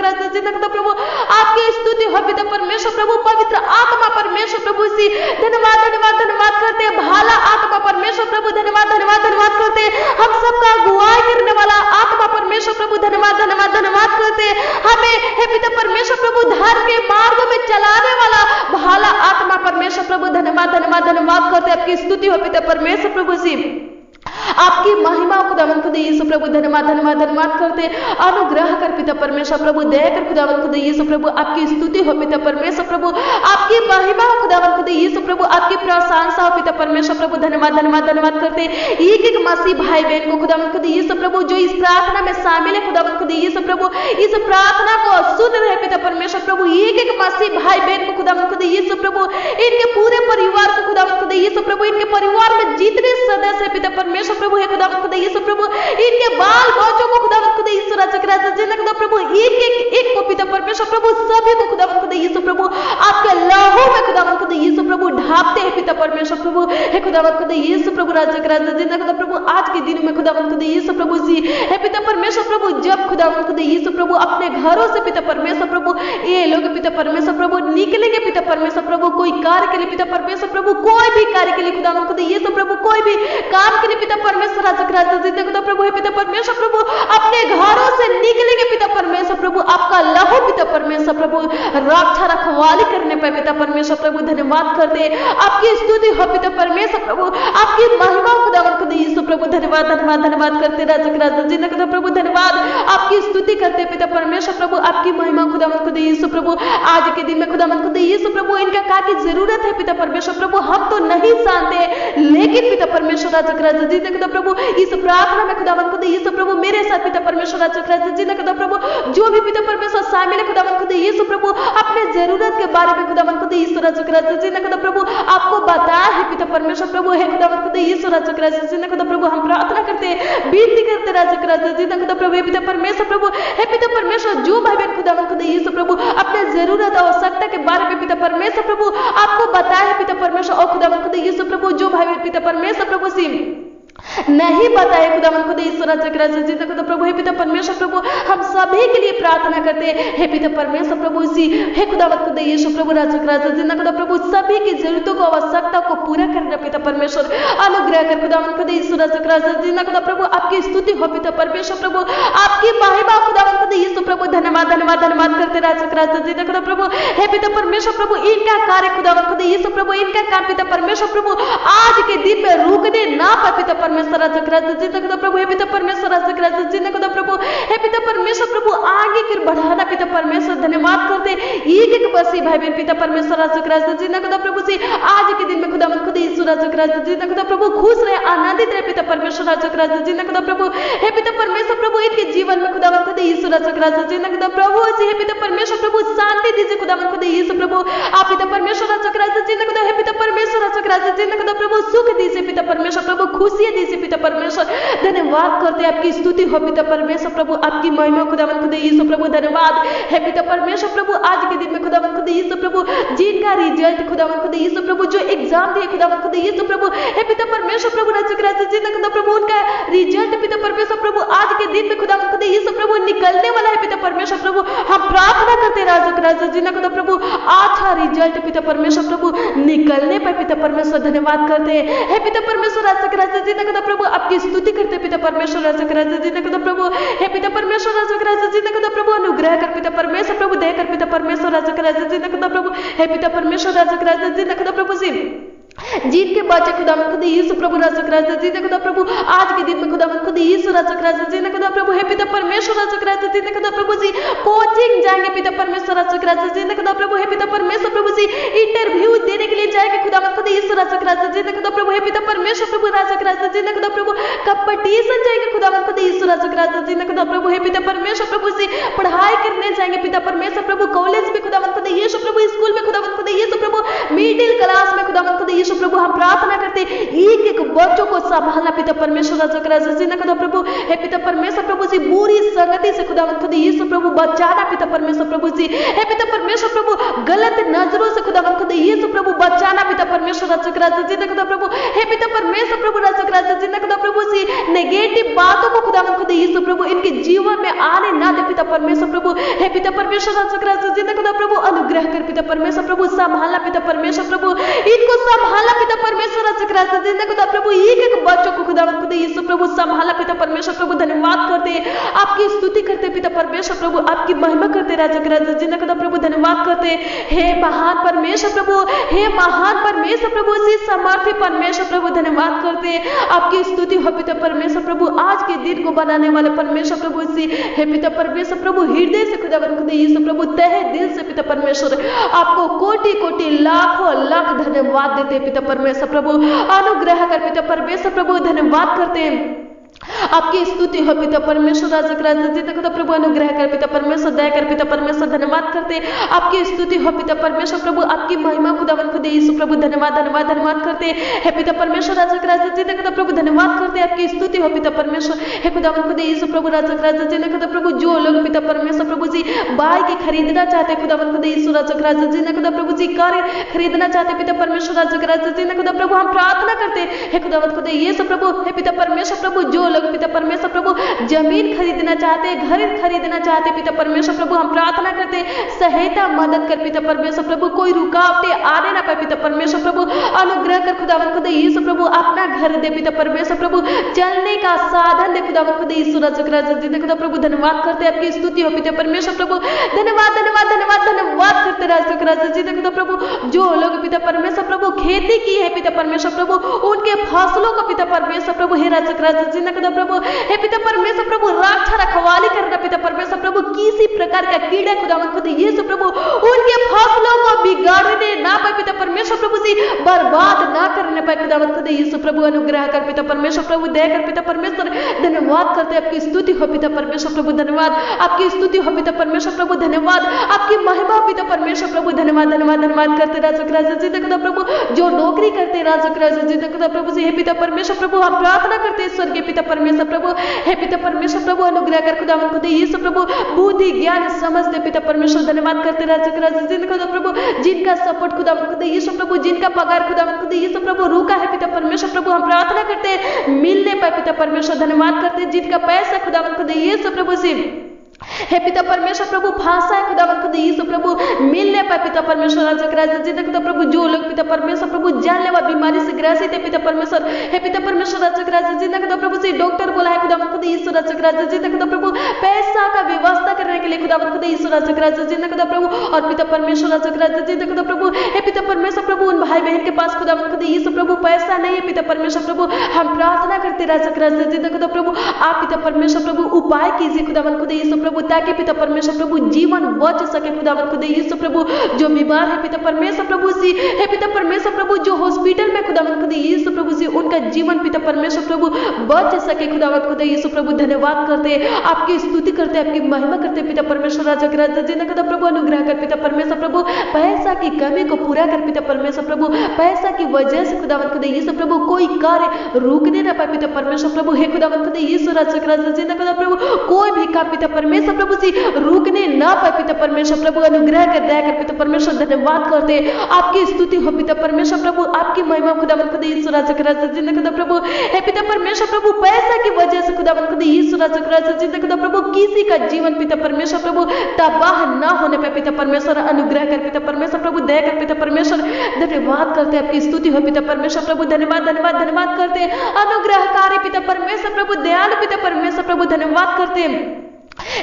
[SPEAKER 1] प्रभु आपकी स्तुति हो पिता परमेश्वर प्रभु। पवित्र आत्मा परमेश्वर प्रभु सी धन्यवाद धन्यवाद धन्यवाद करते भाला आत्मा परमेश्वर प्रभु। धन्यवाद धन्यवाद धन्यवाद करते हम सबका अगुवाई करने वाला आत्मा परमेश्वर प्रभु। धन्यवाद धन्यवाद धन्यवाद करते हमें हे पिता परमेश्वर प्रभु धर्म के मार्ग में चलाने वाला भाला आत्मा परमेश्वर प्रभु। धन्यवाद धन्यवाद धन्यवाद करते आपकी स्तुति हो पिता परमेश्वर प्रभु सी आपकी महिमा खुदावंद खुदा यीशु प्रभु। धन्यवाद धन्यवाद धन्यवाद करते अनुग्रह कर पिता परमेश्वर प्रभु देकर खुदावंद खुदा यीशु प्रभु आपकी स्तुति हो पिता परमेश्वर प्रभु, आपकी महिमा खुदावंद खुदा यीशु प्रभु, आपकी प्रशंसा हो पिता परमेश्वर प्रभु। धन्यवाद धन्यवाद धन्यवाद करते एक एक मसीह भाई बहन को खुदावंद खुदा यीशु प्रभु जो इस प्रार्थना में शामिल है खुदावंद खुदा यीशु प्रभु, इस प्रार्थना को सुन रहे पिता परमेश्वर प्रभु। एक एक मसीह भाई बहन को खुदावंद खुदा यीशु प्रभु, इनके पूरे परिवार को खुदावंद खुदा यीशु प्रभु, इनके परिवार में जितने सदस्य है पिता परमेश्वर प्रभु है खुदावंद खुदा यीशु प्रभु, इनके बाल बच्चों को खुदावंद खुदा यीशु राजा खुदा प्रभु एक को पिता परमेश्वर प्रभु सभी को खुदावंद खुदा यीशु प्रभु आपके लहू में खुदावंद खुदा यीशु प्रभु ढापते हैं पिता परमेश्वर प्रभु। हे खुदावंद खुदा यीशु प्रभु राजा खुदा प्रभु आज के दिन में खुदावंद खुदा यीशु प्रभु सी हे पिता परमेश्वर प्रभु जब खुदावंद खुदा यीशु प्रभु अपने घरों से पिता परमेश्वर प्रभु ये लोग पिता परमेश्वर प्रभु निकलेंगे पिता परमेश्वर प्रभु कोई कार्य के लिए पिता परमेश्वर प्रभु, कोई भी कार्य के लिए खुदावंद खुदा यीशु प्रभु, कोई भी काम के लिए पिता परमेश्वर राजा खुदा प्रभु है पिता परमेश्वर प्रभु अपने घरों से निकलेंगे पिता परमेश्वर प्रभु आपका लहू पिता परमेश्वर प्रभु रक्षा रखवाली करने पर पिता परमेश्वर प्रभु। धन्यवाद करते आपकी स्तुति हो पिता परमेश्वर प्रभु, आपकी महिमा खुदावंद खुदा यीशु प्रभु। धन्यवाद धन्यवाद धन्यवाद करते राजा खुदा प्रभु। धन्यवाद आपकी स्तुति करते पिता परमेश्वर प्रभु, आपकी महिमा खुदावंद खुदा यीशु प्रभु। आज के दिन में खुदावंद खुदा यीशु प्रभु इनका क्या की जरूरत है पिता परमेश्वर प्रभु हम तो नहीं जानते, लेकिन पिता परमेश्वर राजा खुदा प्रभु इस प्रार्थना में खुदावंद खुदा यीशु प्रभु मेरे साथ पिता परमेश्वर राजा खुदा प्रभु जो भी पिता परमेश्वर शामिल है खुदावंद खुदा यीशु प्रभु अपने जरूरत के बारे में खुदावंद खुदा यीशु राजा खुदा प्रभु आपको बताया है पिता परमेश्वर प्रभु। है खुदावंद खुदा यीशु राजा खुदा प्रभु हम प्रार्थना करते विनती करते राजा खुदा प्रभु हे पिता परमेश्वर प्रभु, हे पिता परमेश्वर जो भाई बहन खुदावंद खुदा यीशु प्रभु अपने जरूरत आवश्यकता के बारे में पिता परमेश्वर प्रभु आपको बताया है पिता परमेश्वर और खुदावंद खुदा यीशु प्रभु जो भाई बहन पिता परमेश्वर प्रभु सी नहीं बताए खुदावंद खुदा यीशु राजा खुदा प्रभु हे पिता परमेश्वर प्रभु हम सभी के लिए प्रार्थना करते हैं पिता परमेश्वर प्रभु सी हे खुदावंद खुदा यीशु प्रभु राजा खुदा प्रभु सभी की जरूरतों को आवश्यकता को पूरा करना पिता परमेश्वर अनुग्रह कर खुदावंद खुदा यीशु राजा खुदा प्रभु आपकी स्तुति हो पिता परमेश्वर प्रभु, आपकी महिमा खुदावंद खुदा यीशु प्रभु। धन्यवाद धन्यवाद धन्यवाद करते राजा खुदा प्रभु हे पिता परमेश्वर प्रभु इनका कार्य खुदावंद खुदा यीशु प्रभु इनका काम पिता परमेश्वर प्रभु आज के दिन में रुकने ना पाए पिता परमेश्वर राजा खुदा प्रभु हे पिता परमेश्वर राजा खुदा प्रभु हे पिता परमेश्वर प्रभु आगे फिर बढ़ाना पिता परमेश्वर। धन्यवाद करते एक एक बसी भाई बहन पिता परमेश्वर राजा खुदा प्रभु से आज के दिन में खुदावंद खुदा यीशु राजा खुदा प्रभु खुश रहे आनंदित रहे पिता परमेश्वर राजा खुदा प्रभु हे पिता परमेश्वर प्रभु इनके जीवन में खुदावंद खुदा यीशु राजा खुदा प्रभु से हे पिता परमेश्वर प्रभु शांति दीजिए खुदावंद खुदा यीशु प्रभु आप पिता परमेश्वर राजा खुदा हे पिता परमेश्वर राजा खुदा प्रभु सुख दीजिए पिता परमेश्वर प्रभु खुशियां दीजिए पिता परमेश्वर। धन्यवाद करते आपकी स्तुति हो पिता परमेश्वर प्रभु, आपकी महिमा खुदावंद खुदा यीशु प्रभु। धन्यवाद है पिता परमेश्वर प्रभु आज के दिन में खुदावंद खुदा यीशु प्रभु जिनका रिजल्ट खुदावंद खुदा यीशु प्रभु जो एग्जाम दिए खुदावंद खुदा यीशु प्रभु हे पिता परमेश्वर प्रभु राजा खुदा प्रभु उनका रिजल्ट पिता परमेश्वर प्रभु आज के दिन में खुदावंद खुदा यीशु प्रभु निकलने वाला है पिता परमेश्वर प्रभु हम प्रार्थना करते राजा राजा के राजा जी ने खुदा प्रभु अच्छा रिजल्ट पिता परमेश्वर प्रभु निकलने पर पिता परमेश्वर धन्यवाद करते हैं। हे पिता परमेश्वर राजा के राजा जी ने खुदा प्रभु आपकी स्तुति करते पिता परमेश्वर राजा के राजा जी ने खुदा प्रभु। हे पिता परमेश्वर राजा के राजा जी ने खुदा प्रभु अनुग्रह कर पिता परमेश्वर प्रभु देकर पिता परमेश्वर राजा के राजा जी ने खुदा प्रभु। हे पिता परमेश्वर राजा के राजा जी ने खुदा प्रभु जी जिनके बच्चे खुदा खुद यीशु प्रभु राजा के राजा जी ने खुदा प्रभु आज के दिन में खुदा खुद यीशु राजा के राजा जी ने खुदा प्रभु। हे पिता परमेश्वर राजा के राजा जी ने खुदा प्रभु जी कोचिंग जाएंगे पिता परमेश्वर राजा के राजा जी ने खुदा प्रभु। हे पिता परमेश्वर प्रभु जी इंटरव्यू देने के लिए जाएंगे खुदा खुद यीशु राजा के राजा जी ने खुदा प्रभु। हे पिता परमेश्वर प्रभु राजा के राजा जी ने खुदा प्रभु कंपटीशन जाएंगे खुदा खुद यीशु राजा के राजा जी ने खुदा प्रभु। हे पिता परमेश्वर प्रभु जी पढ़ाई करने जाएंगे पिता परमेश्वर प्रभु कॉलेज में खुदा खुद यीशु प्रभु स्कूल में खुदा खुद यीशु प्रभु मिडिल क्लास में खुदा खुद यीशु प्रभु हम प्रार्थना करते एक एक बच्चों को संभालना पिता परमेश्वर राजा के राजा जी ने खुदा प्रभु। हे पिता परमेश्वर प्रभु जी बुरी संगति से खुदा खुद यीशु प्रभु बचाना पिता परमेश्वर प्रभु जी। हे पिता परमेश्वर प्रभु गलत नजरों से खुदा खुद यीशु प्रभु बचाना पिता परमेश्वर राजा के राजा जी ने खुदा प्रभु। हे पिता परमेश्वर प्रभु राजा के राजा जी ने खुदा प्रभु जी नेगेटिव बातों को खुदा खुद यीशु प्रभु इनके जीवन में आने ना दे पिता परमेश्वर प्रभु। हे पिता परमेश्वर राजा के राजा जी ने खुदा प्रभु अनुग्रह कर पिता परमेश्वर प्रभु संभालना पिता परमेश्वर प्रभु इनको संभालना पिता परमेश्वर राजा के राजा जी ने खुदा प्रभु एक एक बच्चों को खुदा खुद यीशु प्रभु संभाला पिता परमेश्वर प्रभु। धन्यवाद करते आपकी स्तुति करते पिता परमेश्वर प्रभु आपकी महिमा करते राजा के राजा जी ने खुदा प्रभु। धन्यवाद करते हे महान परमेश्वर प्रभु हे महान परमेश्वर प्रभु जी सामर्थ्य परमेश्वर प्रभु। धन्यवाद करते आपकी स्तुति हो पिता परमेश्वर प्रभु आज के दिन को बनाने वाले परमेश्वर प्रभु जी। हे पिता परमेश्वर प्रभु हृदय से खुदा खुद यीशु प्रभु तहे दिल से पिता परमेश्वर आपको कोटि कोटि लाखों लाख धन्यवाद देते पिता परमेश्वर प्रभु अनुग्रह कर पिता परमेश्वर प्रभु। धन्यवाद करते हैं आपकी स्तुति हो पिता परमेश्वर राजा के राजा जी ने खुदा प्रभु अनुग्रह कर पिता परमेश्वर दया कर पिता परमेश्वर। धन्यवाद करते आपकी स्तुति हो पिता परमेश्वर प्रभु आपकी महिमा खुदा खुद यीशु प्रभु। धन्यवाद धन्यवाद धन्यवाद करते हे पिता परमेश्वर राजा के राजा जी ने खुदा प्रभु। धन्यवाद करते आपकी स्तुति हो पिता परमेश्वर हे खुदा खुद यीशु प्रभु राजा के राजा जी ने खुदा प्रभु। जो लोग पिता परमेश्वर प्रभु जी बाइक खरीदना चाहते खुदा खुद यीशु राजा के राजा जी ने खुदा प्रभु जी कार खरीदना चाहते पिता परमेश्वर राजा के राजा जी ने खुदा प्रभु हम प्रार्थना करते हे खुदा खुद यीशु प्रभु। हे पिता परमेश्वर प्रभु जो लोग पिता परमेश्वर प्रभु जमीन खरीदना चाहते घर खरीदना चाहते पिता परमेश्वर प्रभु हम प्रार्थना करते सहायता मदद कर पिता परमेश्वर प्रभु कोई रुकावटें आने ना पाए पिता परमेश्वर प्रभु अनुग्रह कर खुदा खुद यीशु प्रभु अपना घर दे पिता परमेश्वर प्रभु चलने का साधन दे खुदा खुद यीशु राजा के राजा जी ने खुदा प्रभु। धन्यवाद करते आपकी स्तुति हो पिता परमेश्वर प्रभु। धन्यवाद धन्यवाद धन्यवाद धन्यवाद करते राजा के राजा जी ने खुदा प्रभु। जो लोग पिता परमेश्वर प्रभु खेती की है पिता परमेश्वर प्रभु उनके फसलों को पिता परमेश्वर प्रभु हे राजा के राजा जी ने खुदा प्रभु। हे पिता परमेश्वर प्रभु रक्षा रखवाली करना पिता परमेश्वर प्रभु किसी प्रकार का कीड़ा खुदा खुद यीशु प्रभु उनके फसलों को बिगाड़ने ना पाए पिता परमेश्वर प्रभु जी बर्बाद ना करने पाए खुदा खुद यीशु प्रभु अनुग्रह कर पिता परमेश्वर प्रभु दया कर पिता परमेश्वर। धन्यवाद करते आपकी स्तुति हो पिता परमेश्वर प्रभु। धन्यवाद आपकी स्तुति हो पिता परमेश्वर प्रभु। धन्यवाद आपकी महिमा पिता परमेश्वर प्रभु। धन्यवाद धन्यवाद धन्यवाद करते राजा के राजा जी ने खुदा प्रभु। जो नौकरी करते राजा के राजा जी ने खुदा प्रभु जी हे पिता परमेश्वर प्रभु हम प्रार्थना करते स्वर्गीय पिता परमेश्वर प्रभु। हे पिता परमेश्वर प्रभु अनुग्रह कर खुदा खुद यीशु प्रभु बुद्धि ज्ञान समझ दे पिता परमेश्वर। धन्यवाद करते राजा के राजा जी ने खुदा प्रभु जिनका सपोर्ट खुदा खुद यीशु प्रभु जिनका पगार खुदा खुद यीशु प्रभु रुका है पिता परमेश्वर प्रभु हम प्रार्थना करते मिलने पाए पिता परमेश्वर। धन्यवाद करते जिनका पैसा खुदा खुद यीशु प्रभु से हे पिता परमेश्वर प्रभु फांसा है खुदा खुद यीशु प्रभु मिलने पाए पिता परमेश्वर राजा के राजा जी ने खुदा प्रभु। जो लोग पिता परमेश्वर प्रभु जानलेवा बीमारी से ग्रसित है पिता परमेश्वर हे पिता परमेश्वर राजा के राजा जी ने खुदा प्रभु से डॉक्टर बोला है खुदा खुद यीशु राजा के राजा जी ने खुदा प्रभु पैसा का व्यवस्था करने के लिए खुदा खुद यीशु राजा के राजा जी ने खुदा प्रभु। और पिता परमेश्वर राजा के राजा जी ने खुदा प्रभु हे पिता परमेश्वर प्रभु उन भाई बहन के पास खुदा खुद यीशु प्रभु पैसा नहीं है पिता परमेश्वर प्रभु हम प्रार्थना करते राजा के राजा जी ने खुदा प्रभु आप पिता परमेश्वर प्रभु उपाय कीजिए खुदा खुद यीशु प्रभु ताकि पिता परमेश्वर प्रभु जीवन बच सके खुदा खुद यीशु प्रभु। जो बीमार है पिता परमेश्वर प्रभु जी हे पिता परमेश्वर प्रभु जो हॉस्पिटल में खुदा खुद यीशु प्रभु जी उनका जीवन पिता परमेश्वर प्रभु बच सके खुदा खुद यीशु प्रभु। धन्यवाद करते आपकी स्तुति करते आपकी महिमा करते पिता परमेश्वर राजा के राजा जी ने खुदा प्रभु अनुग्रह कर पिता परमेश्वर प्रभु पैसा की कमी को पूरा कर पिता परमेश्वर प्रभु। पैसा की वजह से खुदा खुद यीशु प्रभु कोई कार्य रुकने ना पाए पिता परमेश्वर प्रभु हे खुदा खुद यीशु राजा के राजा जी ने खुदा प्रभु कोई भी काम पिता परमेश्वर प्रभु जी रुकने ना पाए पिता परमेश्वर प्रभु, अनुग्रह कर दया कर पिता परमेश्वर, धन्यवाद करते आपकी स्तुति हो पिता परमेश्वर प्रभु, आपकी महिमा खुदावन खुदा यीशु राजा के राजा जिंदा खुदा प्रभु। हे पिता परमेश्वर प्रभु, पैसा की वजह से खुदावन खुदा यीशु राजा के राजा जिंदा खुदा प्रभु, किसी का जीवन पिता परमेश्वर प्रभु तबाह ना होने पे पिता परमेश्वर अनुग्रह कर पिता परमेश्वर प्रभु, दया कर पिता परमेश्वर, धन्यवाद करते आपकी स्तुति हो पिता परमेश्वर प्रभु, धन्यवाद धन्यवाद धन्यवाद करते अनुग्रहकारी पिता परमेश्वर प्रभु, दयालु पिता परमेश्वर प्रभु, धन्यवाद करते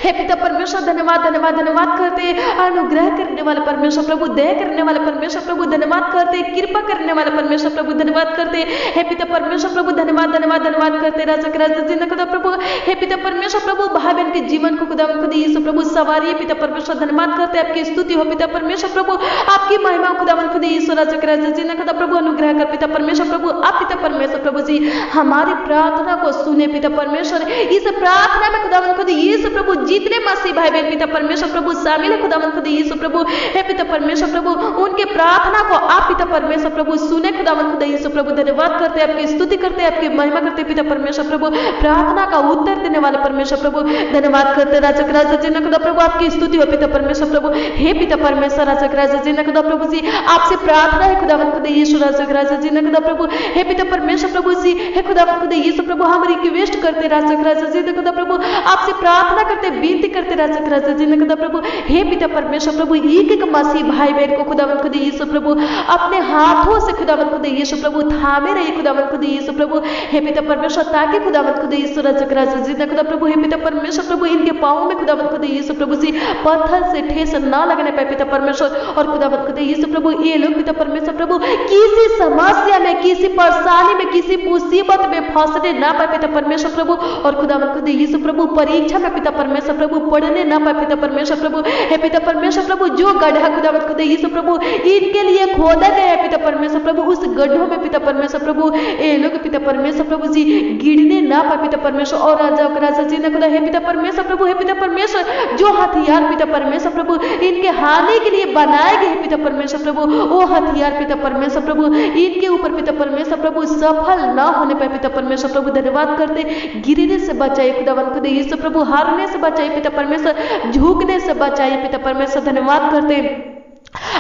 [SPEAKER 1] हे पिता परमेश्वर, धन्यवाद धन्यवाद धन्यवाद करते अनुग्रह करने वाले परमेश्वर प्रभु, दया करने वाले परमेश्वर प्रभु, धन्यवाद करते कृपा करने वाले परमेश्वर प्रभु, धन्यवाद करते हे पिता परमेश्वर प्रभु, धन्यवाद धन्यवाद धन्यवाद करते राजा के राजा जिंदा खुदा प्रभु। हे पिता परमेश्वर प्रभु, भाई बहन के जीवन को खुदा खुद यीशु प्रभु सवारी पिता परमेश्वर, धन्यवाद करते आपकी स्तुति हो पिता परमेश्वर प्रभु, आपकी महिमा खुदा खुद यीशु राजा के राजा जिंदा खुदा प्रभु, अनुग्रह कर पिता परमेश्वर प्रभु। आप पिता परमेश्वर प्रभु जी हमारी प्रार्थना को सुने पिता परमेश्वर, इस प्रार्थना में खुदा खुद यीशु प्रभु जितने मसीह भाई बहन पिता परमेश्वर प्रभु शामिल है खुदावन खुदा यीशु प्रभु, हे पिता परमेश्वर प्रभु, उनके प्रार्थना को आप पिता परमेश्वर प्रभु सुने खुदावन खुदा यीशु प्रभु, धन्यवाद करते आपकी स्तुति करते आपकी महिमा करते पिता परमेश्वर प्रभु, प्रार्थना का उत्तर देने वाले परमेश्वर प्रभु, धन्यवाद करते राजा के राजा जिन्ना खुदा प्रभु, आपकी स्तुति हो पिता परमेश्वर प्रभु। हे पिता परमेश्वर राजा के राजा जिन्ना खुदा प्रभु जी, आपसे प्रार्थना है खुदावन खुदा यीशु राजा के राजा जिन्ना खुदा प्रभु, हे पिता परमेश्वर प्रभु जी, हे खुदावन खुदा यीशु प्रभु, हम रिक्वेस्ट करते राजा के राजा जिन्ना खुदा प्रभु, आपसे प्रार्थना करते विनती करते राजा के राजा जिन्ना खुदा प्रभु। हे पिता परमेश्वर प्रभु, एक एक मसीह भाई बहन को खुदावन खुदा यीशु प्रभु अपने हाथों से खुदावन खुदा यीशु प्रभु थामे रहे खुदावन खुदा यीशु प्रभु, हे पिता परमेश्वर, ताकि खुदावन खुदा यीशु राजा के राजा जिन्ना खुदा प्रभु, हे पिता परमेश्वर प्रभु, इनके पांवों में खुदावन खुदा यीशु प्रभु जी पत्थर से ठेस ना लगने पाए पिता परमेश्वर, और खुदावन खुदा यीशु प्रभु ये लोग पिता परमेश्वर प्रभु किसी समस्या में, किसी परेशानी में, किसी मुसीबत में फंसने ना पाए पिता परमेश्वर प्रभु, और खुदावन खुदा यीशु प्रभु परीक्षा में पिता परमेश्वर प्रभु पढ़ने ना पाए पिता परमेश्वर प्रभु, हे पिता परमेश्वर प्रभु, जो गड्ढा खुदावन खुदा यीशु प्रभु इनके लिए खोदा गया है पिता परमेश्वर प्रभु, उस गड्ढों में पिता परमेश्वर प्रभु ये लोग पिता परमेश्वर प्रभु जी गिरने ना पाए पिता परमेश्वर, और राजा जी ने खुदा, हे पिता परमेश्वर प्रभु, हे पिता परमेश्वर, जो हथियार पिता परमेश्वर प्रभु इनके हानि के लिए बनाए गए पिता परमेश्वर प्रभु, वो हथियार पिता परमेश्वर प्रभु इनके ऊपर पिता परमेश्वर प्रभु सफल ना होने पाए पिता परमेश्वर प्रभु, धन्यवाद करते गिरने से बचाइए खुदावन खुदा यीशु प्रभु, हारने से बचाइए पिता परमेश्वर, झुकने से बचाइए पिता परमेश्वर, धन्यवाद करते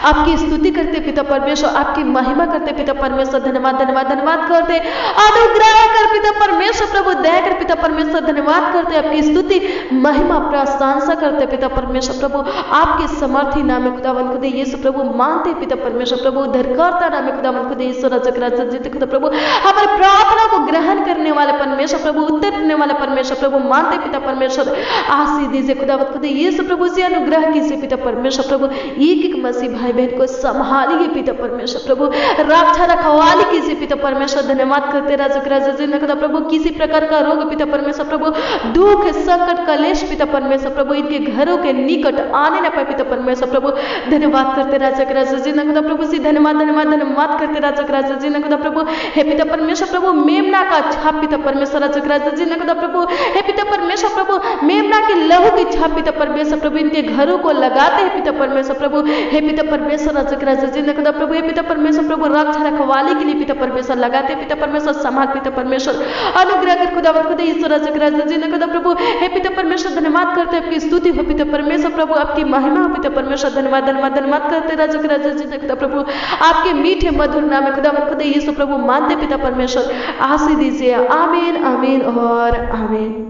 [SPEAKER 1] आपकी स्तुति करते पिता परमेश्वर, आपकी महिमा करते पिता परमेश्वर, धन्यवाद धन्यवाद धन्यवाद करते अनुग्रह कर पिता परमेश्वर प्रभु, दया कर पिता परमेश्वर, धन्यवाद करते आपकी स्तुति महिमा प्रशंसा करते पिता परमेश्वर प्रभु, आपके समर्थी नाम में खुदावन खुदा यीशु प्रभु मानते पिता परमेश्वर प्रभु, उद्धारकर्ता नाम में खुदावन खुदा यीशु राजा के राजा जीते खुदा प्रभु, हमारे प्रार्थना को ग्रहण करने वाले परमेश्वर प्रभु, उत्तर देने वाले परमेश्वर प्रभु मानते पिता परमेश्वर, आशीष दीजिए खुदावन खुदा यीशु प्रभु से, अनुग्रह कीजिए पिता परमेश्वर प्रभु, एक एक मसीह भाई बहन को संभालिए पिता परमेश्वर प्रभु, रक्षा रखवाली कीजिए पिता परमेश्वर, धन्यवाद करते राजा के राजा जिन्ना खुदा प्रभु, किसी प्रकार का रोग पिता परमेश्वर प्रभु, दुख संकट कलेश पिता परमेश्वर प्रभु इनके घरों के निकट आने न पाए पिता परमेश्वर प्रभु, धन्यवाद करते राजा के राजा जिन्ना खुदा प्रभु जी, धन्यवाद धन्यवाद धन्यवाद करते राजा के राजा जिन्ना खुदा प्रभु, हे पिता परमेश्वर प्रभु, मेमना का छाप पिता परमेश्वर राजा के राजा जिन्ना खुदा प्रभु, हे पिता परमेश्वर प्रभु, मेमना के लहू की छाप पिता परमेश्वर प्रभु इनके घरों को लगाते हैं पिता परमेश्वर प्रभु, हे पिता परमेश्वर राजा के राजा जिन्ना खुदा प्रभु, हे पिता परमेश्वर प्रभु, रक्षा रखवाली के लिए पिता परमेश्वर लगाते पिता परमेश्वर, संभाल पिता परमेश्वर, अनुग्रह कर खुदावन खुदा यीशु राजा के राजा जिन्ना खुदा प्रभु, हे पिता परमेश्वर, धन्यवाद करते आपकी स्तुति हो पिता परमेश्वर प्रभु, आपकी महिमा हो पिता परमेश्वर, धन्यवाद धन्यवाद धन्यवाद करते राजा के राजा जिन्ना खुदा प्रभु, आपके मीठे मधुर नाम में खुदावन खुदा यीशु प्रभु मानते पिता परमेश्वर, आशीष दीजिए, आमीन आमीन और आमीन।